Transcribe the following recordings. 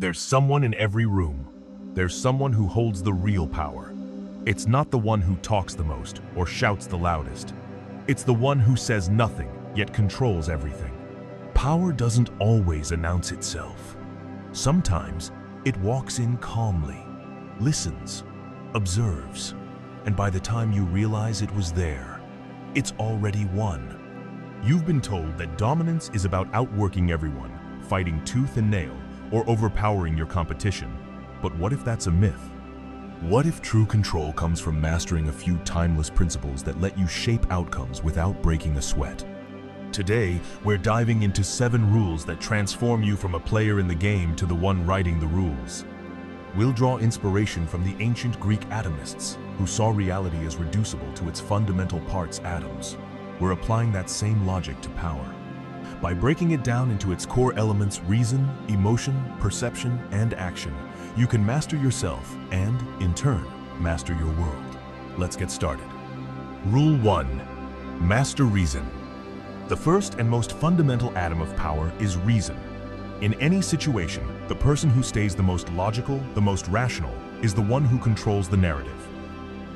There's someone in every room. There's someone who holds the real power. It's not the one who talks the most or shouts the loudest. It's the one who says nothing, yet controls everything. Power doesn't always announce itself. Sometimes it walks in calmly, listens, observes, and by the time you realize it was there, it's already won. You've been told that dominance is about outworking everyone, fighting tooth and nail, or overpowering your competition. But what if that's a myth? What if true control comes from mastering a few timeless principles that let you shape outcomes without breaking a sweat? Today, we're diving into 7 rules that transform you from a player in the game to the one writing the rules. We'll draw inspiration from the ancient Greek atomists, who saw reality as reducible to its fundamental parts, atoms. We're applying that same logic to power. By breaking it down into its core elements, reason, emotion, perception, and action, you can master yourself and, in turn, master your world. Let's get started. Rule 1. Master reason. The first and most fundamental atom of power is reason. In any situation, the person who stays the most logical, the most rational, is the one who controls the narrative.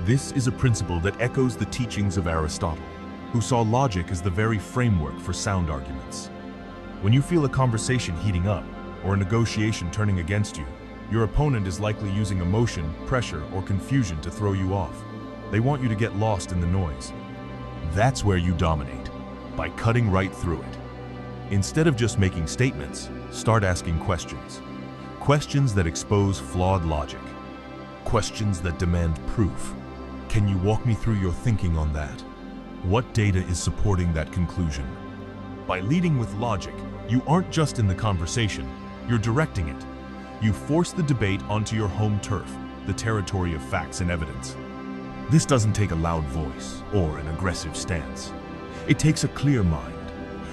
This is a principle that echoes the teachings of Aristotle, who saw logic as the very framework for sound arguments. When you feel a conversation heating up, or a negotiation turning against you, your opponent is likely using emotion, pressure, or confusion to throw you off. They want you to get lost in the noise. That's where you dominate, by cutting right through it. Instead of just making statements, start asking questions. Questions that expose flawed logic. Questions that demand proof. Can you walk me through your thinking on that? What data is supporting that conclusion? By leading with logic, you aren't just in the conversation, you're directing it. You force the debate onto your home turf, the territory of facts and evidence. This doesn't take a loud voice or an aggressive stance. It takes a clear mind.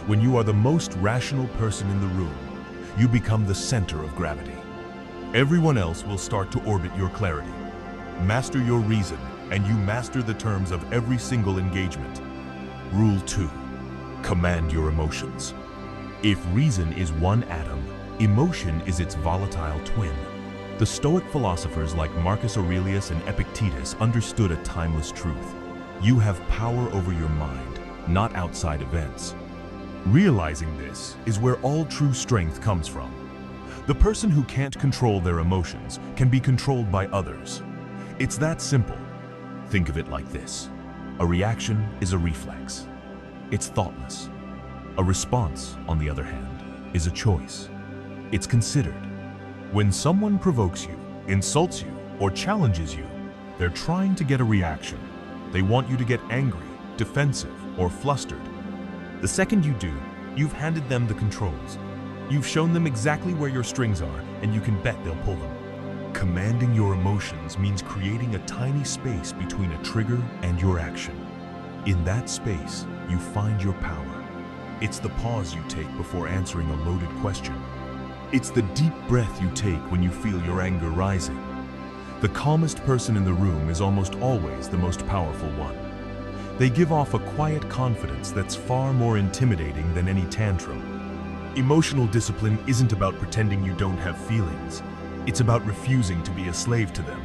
When you are the most rational person in the room, you become the center of gravity. Everyone else will start to orbit your clarity. Master your reason, and you master the terms of every single engagement. Rule 2. Command your emotions. If reason is one atom, emotion is its volatile twin. The Stoic philosophers like Marcus Aurelius and Epictetus understood a timeless truth. You have power over your mind, not outside events. Realizing this is where all true strength comes from. The person who can't control their emotions can be controlled by others. It's that simple. Think of it like this. A reaction is a reflex. It's thoughtless. A response, on the other hand, is a choice. It's considered. When someone provokes you, insults you, or challenges you, they're trying to get a reaction. They want you to get angry, defensive, or flustered. The second you do, you've handed them the controls. You've shown them exactly where your strings are, and you can bet they'll pull them. Commanding your emotions means creating a tiny space between a trigger and your action. In that space, you find your power. It's the pause you take before answering a loaded question. It's the deep breath you take when you feel your anger rising. The calmest person in the room is almost always the most powerful one. They give off a quiet confidence that's far more intimidating than any tantrum. Emotional discipline isn't about pretending you don't have feelings. It's about refusing to be a slave to them.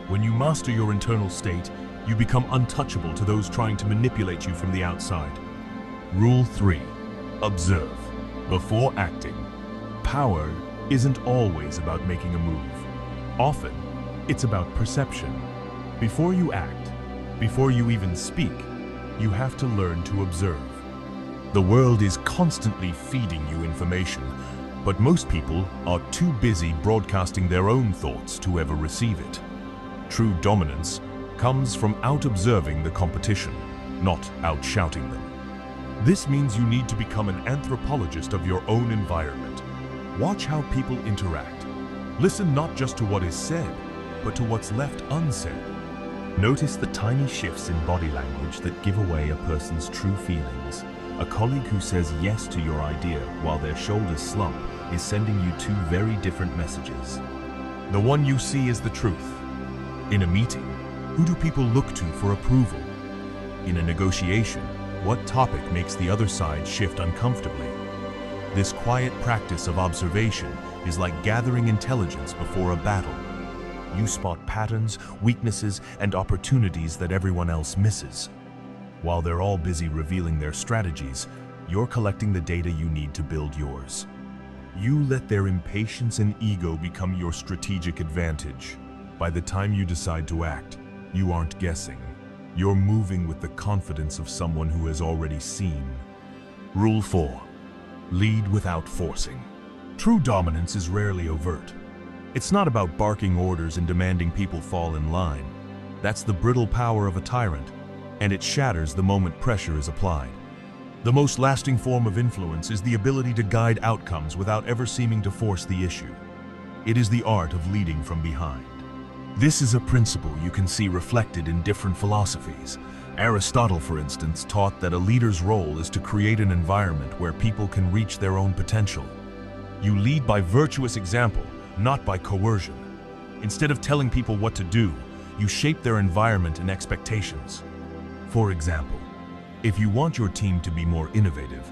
When you master your internal state, you become untouchable to those trying to manipulate you from the outside. Rule 3. Observe before acting. Power isn't always about making a move. Often, it's about perception. Before you act, before you even speak, you have to learn to observe. The world is constantly feeding you information, but most people are too busy broadcasting their own thoughts to ever receive it. True dominance comes from out-observing the competition, not out-shouting them. This means you need to become an anthropologist of your own environment. Watch how people interact. Listen not just to what is said, but to what's left unsaid. Notice the tiny shifts in body language that give away a person's true feelings. A colleague who says yes to your idea while their shoulders slump is sending you 2 very different messages. The one you see is the truth. In a meeting, who do people look to for approval? In a negotiation, what topic makes the other side shift uncomfortably? This quiet practice of observation is like gathering intelligence before a battle. You spot patterns, weaknesses, and opportunities that everyone else misses. While they're all busy revealing their strategies, you're collecting the data you need to build yours. You let their impatience and ego become your strategic advantage. By the time you decide to act, you aren't guessing. You're moving with the confidence of someone who has already seen. Rule 4. Lead without forcing. True dominance is rarely overt. It's not about barking orders and demanding people fall in line. That's the brittle power of a tyrant, and it shatters the moment pressure is applied. The most lasting form of influence is the ability to guide outcomes without ever seeming to force the issue. It is the art of leading from behind. This is a principle you can see reflected in different philosophies. Aristotle, for instance, taught that a leader's role is to create an environment where people can reach their own potential. You lead by virtuous example, not by coercion. Instead of telling people what to do, you shape their environment and expectations. For example, if you want your team to be more innovative,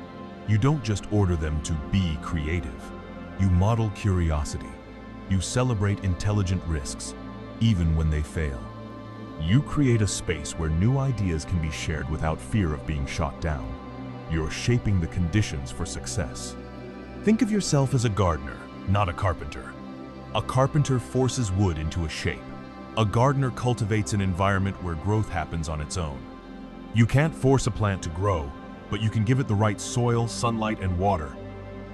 you don't just order them to be creative. You model curiosity. You celebrate intelligent risks, even when they fail. You create a space where new ideas can be shared without fear of being shot down. You're shaping the conditions for success. Think of yourself as a gardener, not a carpenter. A carpenter forces wood into a shape. A gardener cultivates an environment where growth happens on its own. You can't force a plant to grow, but you can give it the right soil, sunlight, and water.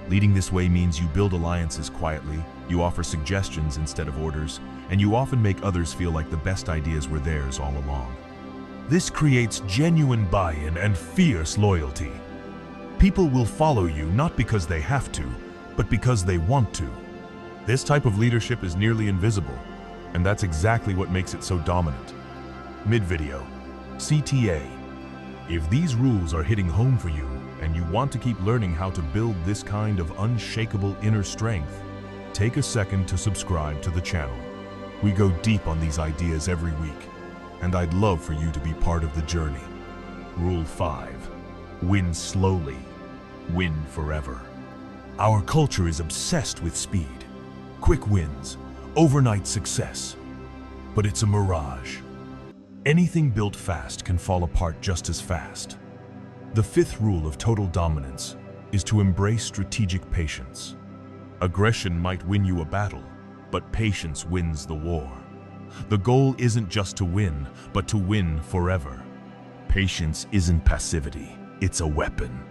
Leading this way means you build alliances quietly, you offer suggestions instead of orders, and you often make others feel like the best ideas were theirs all along. This creates genuine buy-in and fierce loyalty. People will follow you not because they have to, but because they want to. This type of leadership is nearly invisible, and that's exactly what makes it so dominant. Mid-video, CTA. If these rules are hitting home for you, and you want to keep learning how to build this kind of unshakable inner strength, take a second to subscribe to the channel. We go deep on these ideas every week, and I'd love for you to be part of the journey. Rule 5. Win slowly, win forever. Our culture is obsessed with speed, quick wins, overnight success. But it's a mirage. Anything built fast can fall apart just as fast. The 5th rule of total dominance is to embrace strategic patience. Aggression might win you a battle, but patience wins the war. The goal isn't just to win, but to win forever. Patience isn't passivity, it's a weapon.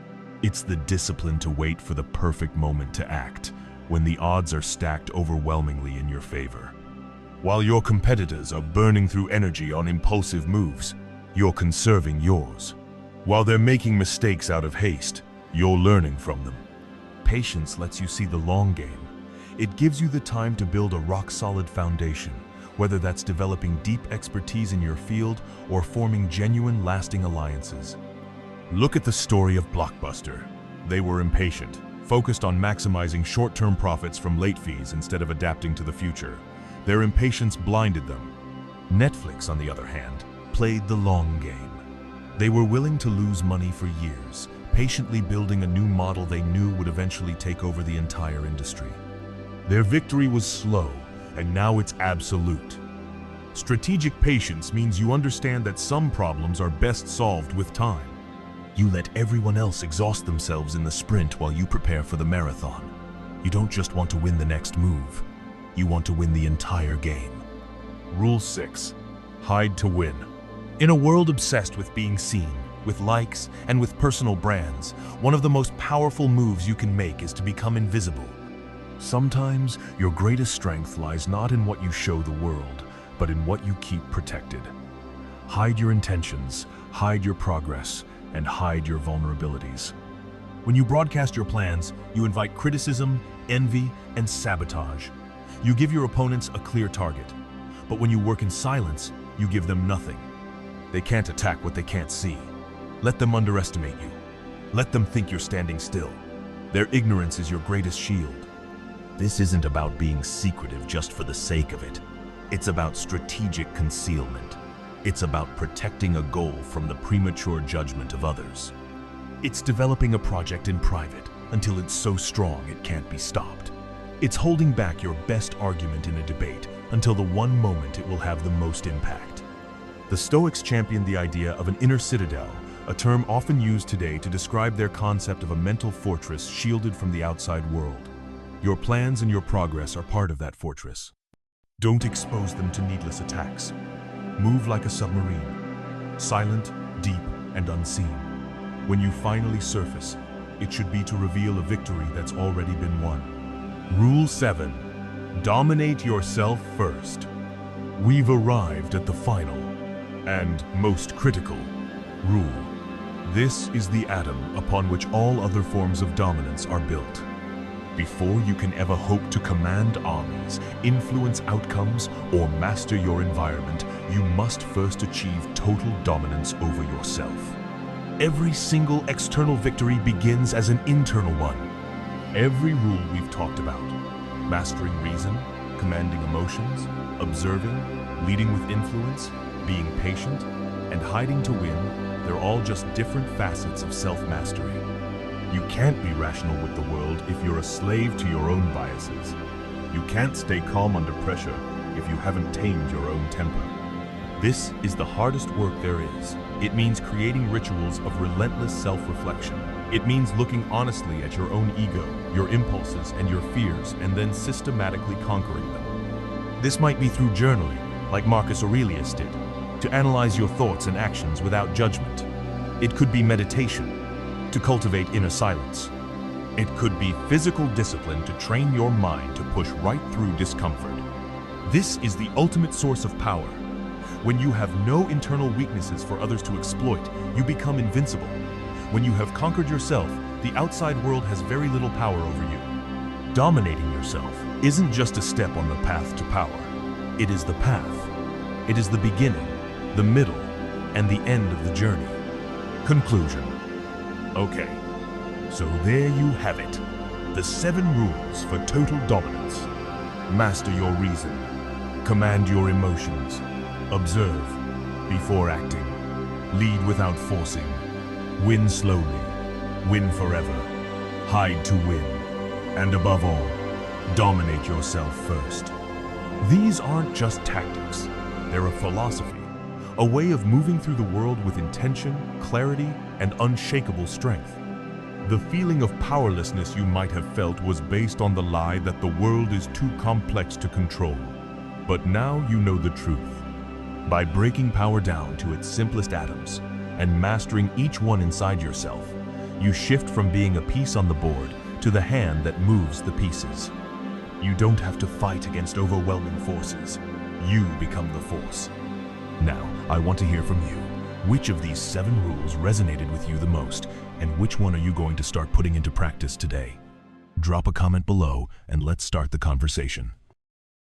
It's the discipline to wait for the perfect moment to act, when the odds are stacked overwhelmingly in your favor. While your competitors are burning through energy on impulsive moves, you're conserving yours. While they're making mistakes out of haste, you're learning from them. Patience lets you see the long game. It gives you the time to build a rock-solid foundation, whether that's developing deep expertise in your field or forming genuine, lasting alliances. Look at the story of Blockbuster. They were impatient, focused on maximizing short-term profits from late fees instead of adapting to the future. Their impatience blinded them. Netflix, on the other hand, played the long game. They were willing to lose money for years, patiently building a new model they knew would eventually take over the entire industry. Their victory was slow, and now it's absolute. Strategic patience means you understand that some problems are best solved with time. You let everyone else exhaust themselves in the sprint while you prepare for the marathon. You don't just want to win the next move. You want to win the entire game. Rule 6. Hide to win. In a world obsessed with being seen, with likes, and with personal brands, one of the most powerful moves you can make is to become invisible. Sometimes, your greatest strength lies not in what you show the world, but in what you keep protected. Hide your intentions, hide your progress, and hide your vulnerabilities. When you broadcast your plans, you invite criticism, envy, and sabotage. You give your opponents a clear target. But when you work in silence, you give them nothing. They can't attack what they can't see. Let them underestimate you. Let them think you're standing still. Their ignorance is your greatest shield. This isn't about being secretive just for the sake of it. It's about strategic concealment. It's about protecting a goal from the premature judgment of others. It's developing a project in private, until it's so strong it can't be stopped. It's holding back your best argument in a debate until the one moment it will have the most impact. The Stoics championed the idea of an inner citadel, a term often used today to describe their concept of a mental fortress shielded from the outside world. Your plans and your progress are part of that fortress. Don't expose them to needless attacks. Move like a submarine, silent, deep, and unseen. When you finally surface, it should be to reveal a victory that's already been won. Rule 7. Dominate yourself first. We've arrived at the final and most critical rule. This is the atom upon which all other forms of dominance are built. Before you can ever hope to command armies, influence outcomes, or master your environment, you must first achieve total dominance over yourself. Every single external victory begins as an internal one. Every rule we've talked about, mastering reason, commanding emotions, observing, leading with influence, being patient, and hiding to win, they're all just different facets of self-mastery. You can't be rational with the world if you're a slave to your own biases. You can't stay calm under pressure if you haven't tamed your own temper. This is the hardest work there is. It means creating rituals of relentless self-reflection. It means looking honestly at your own ego, your impulses, and your fears, and then systematically conquering them. This might be through journaling, like Marcus Aurelius did, to analyze your thoughts and actions without judgment. It could be meditation, to cultivate inner silence. It could be physical discipline to train your mind to push right through discomfort. This is the ultimate source of power. When you have no internal weaknesses for others to exploit, you become invincible. When you have conquered yourself, the outside world has very little power over you. Dominating yourself isn't just a step on the path to power. It is the path. It is the beginning, the middle, and the end of the journey. Conclusion. Okay, so there you have it. The 7 rules for total dominance. Master your reason. Command your emotions. Observe before acting. Lead without forcing. Win slowly. Win forever. Hide to win. And above all, dominate yourself first. These aren't just tactics. They're a philosophy. A way of moving through the world with intention, clarity, and unshakable strength. The feeling of powerlessness you might have felt was based on the lie that the world is too complex to control. But now you know the truth. By breaking power down to its simplest atoms and mastering each one inside yourself, you shift from being a piece on the board to the hand that moves the pieces. You don't have to fight against overwhelming forces. You become the force. Now, I want to hear from you. Which of these 7 rules resonated with you the most, and which one are you going to start putting into practice today? Drop a comment below, and let's start the conversation.